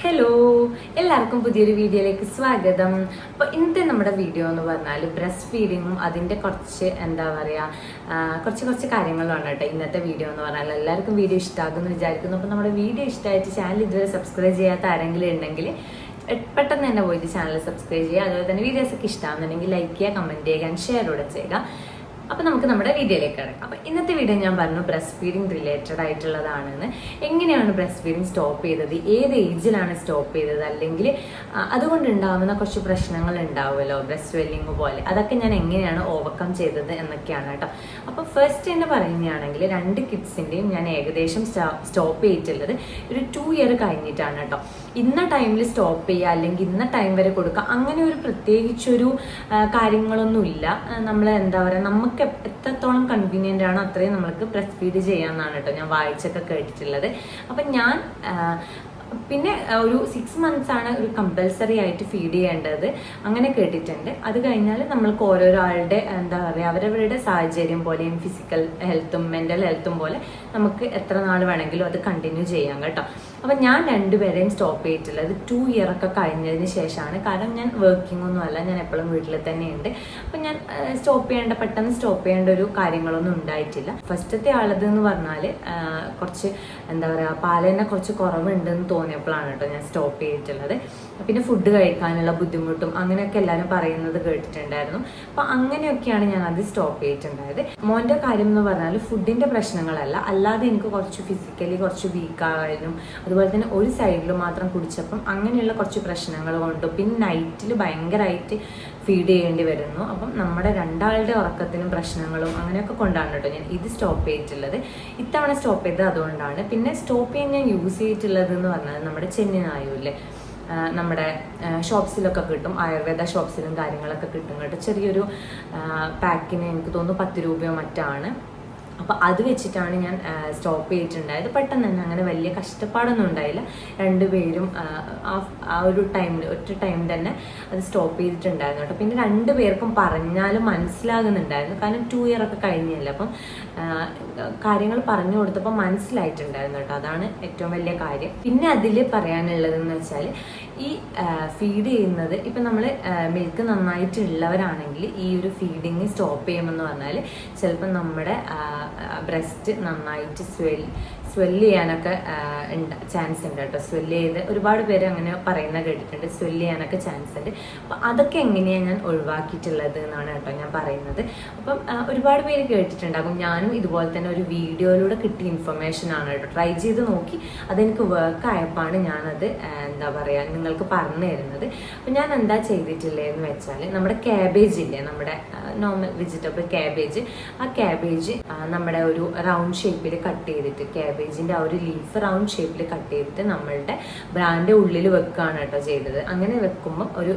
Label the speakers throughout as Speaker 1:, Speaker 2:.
Speaker 1: Hello, എല്ലാവർക്കും പുതിയൊരു വീഡിയോയിലേക്ക് സ്വാഗതം. അപ്പോൾ ഇന്നത്തെ നമ്മുടെ വീഡിയോ എന്ന് പറഞ്ഞാൽ ബ്രസ്റ്റ് ഫീഡിങ്ങും അതിൻ്റെ കുറച്ച് കുറച്ച് കാര്യങ്ങളാണ് കേട്ടോ. ഇന്നത്തെ വീഡിയോ എന്ന് പറഞ്ഞാൽ എല്ലാവർക്കും വീഡിയോ ഇഷ്ടമാകുമെന്ന് വിചാരിക്കുന്നു. അപ്പോൾ നമ്മുടെ വീഡിയോ ഇഷ്ടമായിട്ട് ചാനൽ ഇതുവരെ സബ്സ്ക്രൈബ് ചെയ്യാത്ത ആരെങ്കിലും ഉണ്ടെങ്കിൽ പെട്ടെന്ന് തന്നെ പോയിട്ട് ചാനൽ സബ്സ്ക്രൈബ് ചെയ്യുക. അതുപോലെ തന്നെ വീഡിയോസൊക്കെ ഇഷ്ടമാകുന്നുണ്ടെങ്കിൽ ലൈക്ക് ചെയ്യുക, കമൻറ്റ് ചെയ്യുക, ഷെയർ കൂടെ ചെയ്യുക. അപ്പോൾ നമുക്ക് നമ്മുടെ വീഡിയോയിലേക്ക് കിടക്കാം. അപ്പോൾ ഇന്നത്തെ വീഡിയോ ഞാൻ പറഞ്ഞു ബ്രസ്റ്റ് ഫീഡിങ് റിലേറ്റഡ് ആയിട്ടുള്ളതാണെന്ന്. എങ്ങനെയാണ് ബ്രസ്റ്റ് ഫീഡിങ് സ്റ്റോപ്പ് ചെയ്തത്, ഏത് ഏജിലാണ് സ്റ്റോപ്പ് ചെയ്തത്, അല്ലെങ്കിൽ അതുകൊണ്ടുണ്ടാകുന്ന കുറച്ച് പ്രശ്നങ്ങൾ ഉണ്ടാവുമല്ലോ, ബ്രസ്റ്റ് സ്വെല്ലിങ് പോലെ, അതൊക്കെ ഞാൻ എങ്ങനെയാണ് ഓവർകം ചെയ്തത് എന്നൊക്കെയാണ് കേട്ടോ. അപ്പോൾ ഫസ്റ്റ് തന്നെ പറയുകയാണെങ്കിൽ 2 കിഡ്സിൻ്റെയും ഞാൻ ഏകദേശം സ്റ്റോപ്പ് ചെയ്തിട്ടുള്ളത് ഒരു 2 ഇയർ കഴിഞ്ഞിട്ടാണ് കേട്ടോ. ഇന്ന ടൈമിൽ സ്റ്റോപ്പ് ചെയ്യുക അല്ലെങ്കിൽ ഇന്ന ടൈം വരെ കൊടുക്കുക അങ്ങനെ ഒരു പ്രത്യേകിച്ചൊരു കാര്യങ്ങളൊന്നുമില്ല. നമ്മൾ എന്താ പറയുക, നമുക്ക് എത്രത്തോളം കൺവീനിയൻ്റ് ആണോ അത്രയും നമ്മൾക്ക് ബ്രസ്റ്റ് ഫീഡ് ചെയ്യാമെന്നാണ് കേട്ടോ ഞാൻ വായിച്ചൊക്കെ കേട്ടിട്ടുള്ളത്. അപ്പം ഞാൻ പിന്നെ ഒരു 6 months ആണ് ഒരു കമ്പൽസറി ആയിട്ട് ഫീഡ് ചെയ്യേണ്ടത്, അങ്ങനെ കേട്ടിട്ടുണ്ട്. അത് കഴിഞ്ഞാൽ നമ്മൾക്ക് ഓരോരാളുടെ എന്താ പറയുക അവരവരുടെ സാഹചര്യം പോലെയും ഫിസിക്കൽ ഹെൽത്തും മെൻ്റൽ ഹെൽത്തും പോലെ നമുക്ക് എത്ര നാൾ വേണമെങ്കിലും അത് കണ്ടിന്യൂ ചെയ്യാം കേട്ടോ. അപ്പം ഞാൻ 2 പേരെയും സ്റ്റോപ്പ് ചെയ്തിട്ടുള്ളത് 2 year ഒക്കെ കഴിഞ്ഞതിന് ശേഷമാണ്. കാരണം ഞാൻ വർക്കിംഗ് ഒന്നും അല്ല, ഞാൻ എപ്പോഴും വീട്ടിൽ തന്നെയുണ്ട്. അപ്പം ഞാൻ പെട്ടെന്ന് സ്റ്റോപ്പ് ചെയ്യേണ്ട ഒരു കാര്യങ്ങളൊന്നും ഉണ്ടായിട്ടില്ല. ഫസ്റ്റത്തെ ആളത് എന്ന് പറഞ്ഞാൽ കുറച്ച് എന്താ പറയുക പാലിനെ കുറച്ച് കുറവുണ്ടെന്ന് തോന്നിയപ്പോഴാണ് കേട്ടോ ഞാൻ സ്റ്റോപ്പ് ചെയ്തിട്ടുള്ളത്. പിന്നെ ഫുഡ് കഴിക്കാനുള്ള ബുദ്ധിമുട്ടും അങ്ങനെയൊക്കെ എല്ലാവരും പറയുന്നത് കേട്ടിട്ടുണ്ടായിരുന്നു. അപ്പം അങ്ങനെയൊക്കെയാണ് ഞാൻ അത് സ്റ്റോപ്പ് ചെയ്തിട്ടുണ്ടായത്. മോൻ്റെ കാര്യം എന്ന് പറഞ്ഞാൽ ഫുഡിൻ്റെ പ്രശ്നങ്ങളല്ല, അല്ലാതെ എനിക്ക് കുറച്ച് ഫിസിക്കലി കുറച്ച് വീക്കായാലും അതുപോലെ തന്നെ ഒരു സൈഡിൽ മാത്രം കുടിച്ചപ്പം അങ്ങനെയുള്ള കുറച്ച് പ്രശ്നങ്ങൾ കൊണ്ടും പിന്നെ നൈറ്റിൽ ഭയങ്കരമായിട്ട് ഫീഡ് ചെയ്യേണ്ടി വരുന്നു. അപ്പം നമ്മുടെ 2 ആളുടെ ഉറക്കത്തിനും പ്രശ്നങ്ങളും അങ്ങനെയൊക്കെ കൊണ്ടാണ് കേട്ടോ ഞാൻ ഇത് സ്റ്റോപ്പ് ചെയ്തിട്ടുള്ളത്. ഇത്തവണ സ്റ്റോപ്പ് ചെയ്തത് അതുകൊണ്ടാണ്. പിന്നെ സ്റ്റോപ്പ് ചെയ്യാൻ ഞാൻ യൂസ് ചെയ്തിട്ടുള്ളത് എന്ന് പറഞ്ഞാൽ നമ്മുടെ ചെന്നിനായൂല്ലേ, നമ്മുടെ ഷോപ്സിലൊക്കെ കിട്ടും, ആയുർവേദ ഷോപ്സിലും കാര്യങ്ങളൊക്കെ കിട്ടും കേട്ടോ. ചെറിയൊരു പാക്കിന് എനിക്ക് തോന്നുന്നു 10 രൂപയോ മറ്റാണ്. അപ്പോൾ അത് വെച്ചിട്ടാണ് ഞാൻ സ്റ്റോപ്പ് ചെയ്തിട്ടുണ്ടായത്. പെട്ടെന്ന് തന്നെ അങ്ങനെ വലിയ കഷ്ടപ്പാടൊന്നും ഉണ്ടായില്ല. 2 പേരും ആ ഒരു ടൈമിൽ ഒറ്റ ടൈം തന്നെ അത് സ്റ്റോപ്പ് ചെയ്തിട്ടുണ്ടായിരുന്നു കേട്ടോ. പിന്നെ 2 പേർക്കും പറഞ്ഞാലും മനസ്സിലാകുന്നുണ്ടായിരുന്നു, കാരണം 2 year ഒക്കെ കഴിഞ്ഞല്ലേ. അപ്പം കാര്യങ്ങൾ പറഞ്ഞു കൊടുത്തപ്പോൾ മനസ്സിലായിട്ടുണ്ടായിരുന്നു കേട്ടോ. അതാണ് ഏറ്റവും വലിയ കാര്യം. പിന്നെ അതിൽ പറയാനുള്ളതെന്ന് വെച്ചാൽ ഈ ഫീഡ് ചെയ്യുന്നത് ഇപ്പം നമ്മൾ മിൽക്ക് നന്നായിട്ടുള്ളവരാണെങ്കിൽ ഈ ഒരു ഫീഡിങ് സ്റ്റോപ്പ് ചെയ്യുമെന്ന് പറഞ്ഞാൽ ചിലപ്പോൾ നമ്മുടെ ബ്രസ്റ്റ് നന്നായിട്ട് സ്വെല്ല് ചെയ്യാനൊക്കെ ചാൻസ് ഉണ്ട് കേട്ടോ. സ്വെല്ല് ചെയ്ത് ഒരുപാട് പേര് അങ്ങനെ പറയുന്ന കേട്ടിട്ടുണ്ട്, സ്വെല്ല് ചെയ്യാനൊക്കെ ചാൻസ് ഉണ്ട്. അപ്പം അതൊക്കെ എങ്ങനെയാണ് ഞാൻ ഒഴിവാക്കിയിട്ടുള്ളത് എന്നാണ് കേട്ടോ ഞാൻ പറയുന്നത്. അപ്പം ഒരുപാട് പേര് കേട്ടിട്ടുണ്ടാകും. ഞാനും ഇതുപോലെ തന്നെ ഒരു വീഡിയോയിലൂടെ കിട്ടിയ ഇൻഫർമേഷൻ ആണ് കേട്ടോ. ട്രൈ ചെയ്ത് നോക്കി അതെനിക്ക് വർക്ക് ആയപ്പോഴാണ് ഞാനത് എന്താ പറയുക നിങ്ങൾക്ക് പറഞ്ഞു തരുന്നത്. അപ്പം ഞാൻ എന്താ ചെയ്തിട്ടില്ലേന്ന് വെച്ചാൽ നമ്മുടെ ക്യാബേജ് ഇല്ലേ, നമ്മുടെ നോർമൽ വെജിറ്റബിൾ ക്യാബേജ്, ആ ക്യാബേജ് നമ്മുടെ ഒരു റൗണ്ട് ഷേപ്പിൽ കട്ട് ചെയ്തിട്ട്, ക്യാബേജിൻ്റെ ആ ഒരു ലീഫ് റൗണ്ട് ഷേപ്പിൽ കട്ട് ചെയ്തിട്ട് നമ്മളുടെ ബ്രാൻഡ് ഉള്ളിൽ വെക്കുകയാണ് കേട്ടോ ചെയ്തത്. അങ്ങനെ വെക്കുമ്പോൾ ഒരു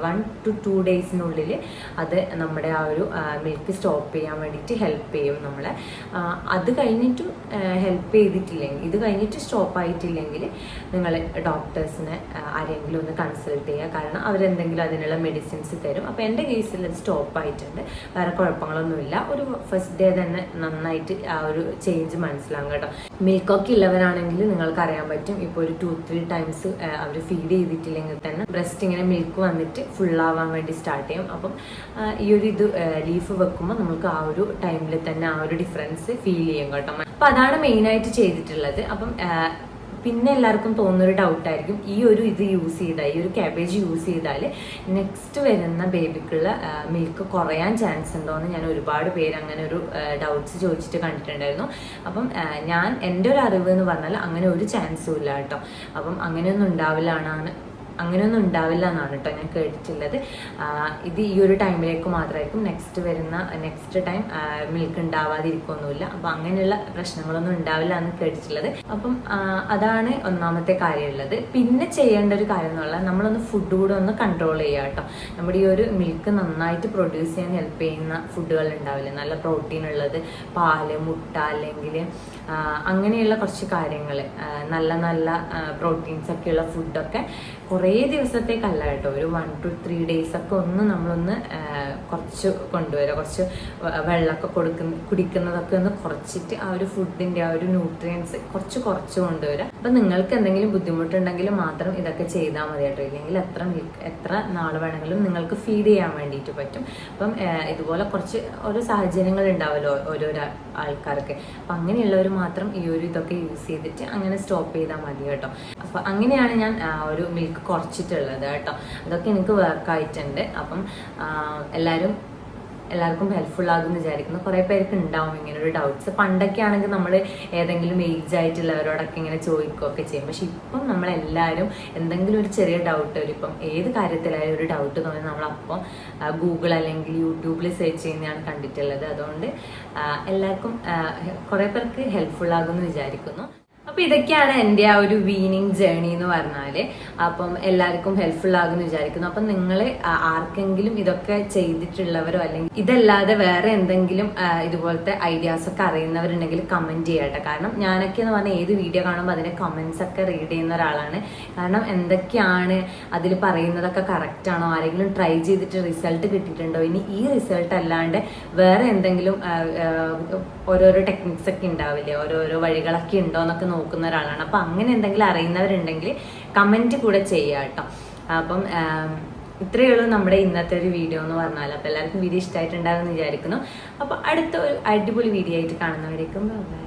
Speaker 1: 1 to 2 days അത് നമ്മുടെ ആ ഒരു മിൽക്ക് സ്റ്റോപ്പ് ചെയ്യാൻ വേണ്ടിയിട്ട് ഹെൽപ്പ് ചെയ്യും നമ്മളെ. അത് കഴിഞ്ഞിട്ട് ഹെൽപ്പ് ചെയ്തിട്ടില്ലെങ്കിൽ, ഇത് കഴിഞ്ഞിട്ട് സ്റ്റോപ്പ് ആയിട്ടില്ലെങ്കിൽ നിങ്ങൾ ഡോക്ടേഴ്സിനെ ആരെങ്കിലും ഒന്ന് കൺസൾട്ട് ചെയ്യുക, കാരണം അവരെന്തെങ്കിലും അതിനുള്ള മെഡിസിൻസ് തരും. അപ്പോൾ എൻ്റെ കേസിൽ അത് സ്റ്റോപ്പ് ആയിട്ടുണ്ട്, വേറെ കുഴപ്പങ്ങളൊന്നുമില്ല. ഒരു ഫസ്റ്റ് ഡേ തന്നെ നന്നായിട്ട് ആ ഒരു ചേഞ്ച് മനസ്സിലാകും കേട്ടോ. മിൽക്കൊക്കെ ഉള്ളവരാണെങ്കിൽ നിങ്ങൾക്ക് അറിയാൻ പറ്റും, ഇപ്പോൾ ഒരു 2-3 times അവർ ഫീഡ് ചെയ്തിട്ടില്ലെങ്കിൽ തന്നെ ബ്രസ്റ്റ് ഇങ്ങനെ മിൽക്ക് വന്നിട്ട് ഫുള്ളാവാൻ വേണ്ടി സ്റ്റാർട്ട് ചെയ്യും. അപ്പം ഈ ഒരു ലീഫ് വെക്കുമ്പോൾ നമുക്ക് ആ ഒരു ടൈമിൽ തന്നെ ആ ഒരു ഡിഫറൻസ് ഫീൽ ചെയ്യും കേട്ടോ. അപ്പം അതാണ് മെയിനായിട്ട് ചെയ്തിട്ടുള്ളത്. അപ്പം പിന്നെ എല്ലാവർക്കും തോന്നുന്നൊരു ഡൗട്ടായിരിക്കും, ഈ ഒരു യൂസ് ചെയ്താൽ, ഈ ഒരു ക്യാബേജ് യൂസ് ചെയ്താൽ നെക്സ്റ്റ് വരുന്ന ബേബിക്കുള്ള മിൽക്ക് കുറയാൻ ചാൻസ് ഉണ്ടോ എന്ന് ഞാൻ ഒരുപാട് പേര് അങ്ങനെ ഒരു ഡൗട്ട്സ് ചോദിച്ചിട്ട് കണ്ടിട്ടുണ്ടായിരുന്നു. അപ്പം ഞാൻ എൻ്റെ ഒരു അറിവ് എന്ന് പറഞ്ഞാൽ അങ്ങനെ ഒരു ചാൻസും ഇല്ല കേട്ടോ. അപ്പം അങ്ങനെയൊന്നും ഉണ്ടാവില്ല എന്നാണ് കേട്ടോ ഞാൻ കേട്ടിട്ടുള്ളത്. ഇത് ഈ ഒരു ടൈമിലേക്ക് മാത്രമായിരിക്കും, നെക്സ്റ്റ് ടൈം മിൽക്ക് ഉണ്ടാവാതിരിക്കൊന്നുമില്ല. അപ്പം അങ്ങനെയുള്ള പ്രശ്നങ്ങളൊന്നും ഉണ്ടാവില്ല എന്ന് കേട്ടിട്ടുള്ളത്. അപ്പം അതാണ് ഒന്നാമത്തെ കാര്യമുള്ളത്. പിന്നെ ചെയ്യേണ്ട ഒരു കാര്യം എന്ന് പറഞ്ഞാൽ നമ്മളൊന്ന് ഫുഡ് കൂടെ ഒന്ന് കൺട്രോൾ ചെയ്യുക കേട്ടോ. നമ്മുടെ ഈ ഒരു മിൽക്ക് നന്നായിട്ട് പ്രൊഡ്യൂസ് ചെയ്യാൻ ഹെൽപ്പ് ചെയ്യുന്ന ഫുഡുകൾ ഉണ്ടാവില്ലേ, നല്ല പ്രോട്ടീൻ ഉള്ളത്, പാല്, മുട്ട, അല്ലെങ്കിൽ അങ്ങനെയുള്ള കുറച്ച് കാര്യങ്ങൾ, നല്ല പ്രോട്ടീൻസ് ഒക്കെയുള്ള ഫുഡൊക്കെ കുറേ കുറേ ദിവസത്തേക്കല്ല കേട്ടോ, ഒരു 1 to 3 days ഒക്കെ ഒന്ന് നമ്മളൊന്ന് കുറച്ച് കൊണ്ടുവരിക, കുറച്ച് വെള്ളമൊക്കെ കുടിക്കുന്നതൊക്കെ ഒന്ന് കുറച്ചിട്ട് ആ ഒരു ഫുഡിൻ്റെ ആ ഒരു ന്യൂട്രിയൻസ് കുറച്ച് കൊണ്ടുവരിക. അപ്പം നിങ്ങൾക്ക് എന്തെങ്കിലും ബുദ്ധിമുട്ടുണ്ടെങ്കിൽ മാത്രം ഇതൊക്കെ ചെയ്താൽ മതി കേട്ടോ, ഇല്ലെങ്കിൽ എത്ര നാൾ വേണമെങ്കിലും നിങ്ങൾക്ക് ഫീഡ് ചെയ്യാൻ വേണ്ടിയിട്ട് പറ്റും. അപ്പം ഇതുപോലെ കുറച്ച് ഓരോ സാഹചര്യങ്ങൾ ഉണ്ടാവുമല്ലോ ഓരോരോ ആൾക്കാർക്ക്, അപ്പം അങ്ങനെയുള്ളവർ മാത്രം ഈ ഒരു ഇതൊക്കെ യൂസ് ചെയ്തിട്ട് അങ്ങനെ സ്റ്റോപ്പ് ചെയ്താൽ മതി കേട്ടോ. അപ്പം അങ്ങനെയാണ് ഞാൻ ഒരു മിൽക്ക് കുറച്ചിട്ടുള്ളത് കേട്ടോ. അതൊക്കെ എനിക്ക് വർക്കായിട്ടുണ്ട്. അപ്പം എല്ലാവർക്കും ഹെൽപ്ഫുൾ ആകുമെന്ന് വിചാരിക്കുന്നു. കുറേ പേർക്ക് ഉണ്ടാവും ഇങ്ങനൊരു ഡൗട്ട്സ്. പണ്ടൊക്കെ ആണെങ്കിൽ നമ്മൾ ഏതെങ്കിലും ഏജ് ആയിട്ടുള്ളവരോടൊക്കെ ഇങ്ങനെ ചോദിക്കുകയൊക്കെ ചെയ്യും. പക്ഷെ ഇപ്പം നമ്മളെല്ലാവരും എന്തെങ്കിലും ഒരു ചെറിയ ഡൗട്ട്, ഇപ്പം ഏത് കാര്യത്തിലായാലും ഒരു ഡൗട്ട് തോന്നി നമ്മളപ്പം ഗൂഗിൾ അല്ലെങ്കിൽ യൂട്യൂബിൽ സെർച്ച് ചെയ്യുന്നതാണ് കണ്ടിട്ടുള്ളത്. അതുകൊണ്ട് എല്ലാവർക്കും കുറേ പേർക്ക് ഹെൽപ്ഫുൾ ആകുമെന്ന് വിചാരിക്കുന്നു. അപ്പം ഇതൊക്കെയാണ് എൻ്റെ ആ ഒരു വീനിങ് ജേണി എന്ന് പറഞ്ഞാൽ. അപ്പം എല്ലാവർക്കും ഹെൽപ്ഫുൾ ആകുമെന്ന് വിചാരിക്കുന്നു. അപ്പം നിങ്ങൾ ആർക്കെങ്കിലും ഇതൊക്കെ ചെയ്തിട്ടുള്ളവരോ അല്ലെങ്കിൽ ഇതല്ലാതെ വേറെ എന്തെങ്കിലും ഇതുപോലത്തെ ഐഡിയാസൊക്കെ അറിയുന്നവരുണ്ടെങ്കിൽ കമൻറ്റ് ചെയ്യട്ടെ. കാരണം ഞാനൊക്കെ എന്ന് പറഞ്ഞാൽ ഏത് വീഡിയോ കാണുമ്പോൾ അതിൻ്റെ കമൻസ് ഒക്കെ റീഡ് ചെയ്യുന്ന ഒരാളാണ്. കാരണം എന്തൊക്കെയാണ് അതിൽ പറയുന്നതൊക്കെ കറക്റ്റാണോ, ആരെങ്കിലും ട്രൈ ചെയ്തിട്ട് റിസൾട്ട് കിട്ടിയിട്ടുണ്ടോ, ഇനി ഈ റിസൾട്ട് അല്ലാണ്ട് വേറെ എന്തെങ്കിലും ഓരോരോ ടെക്നിക്സ് ഒക്കെ ഉണ്ടാവില്ലേ, ഓരോരോ വഴികളൊക്കെ ഉണ്ടോ എന്നൊക്കെ നോക്കുന്ന ഒരാളാണ്. അപ്പം അങ്ങനെ എന്തെങ്കിലും അറിയുന്നവരുണ്ടെങ്കിൽ കമൻറ്റ് കൂടെ ചെയ്യുക കേട്ടോ. അപ്പം ഇത്രയേ ഉള്ളൂ നമ്മുടെ ഇന്നത്തെ ഒരു വീഡിയോ എന്ന് പറഞ്ഞാൽ. അപ്പോൾ എല്ലാവർക്കും വീഡിയോ ഇഷ്ടമായിട്ടുണ്ടാകുമെന്ന് വിചാരിക്കുന്നു. അപ്പോൾ അടുത്ത ഒരു അടിപൊളി വീഡിയോ ആയിട്ട് കാണുന്നവരേക്കും ബൈ.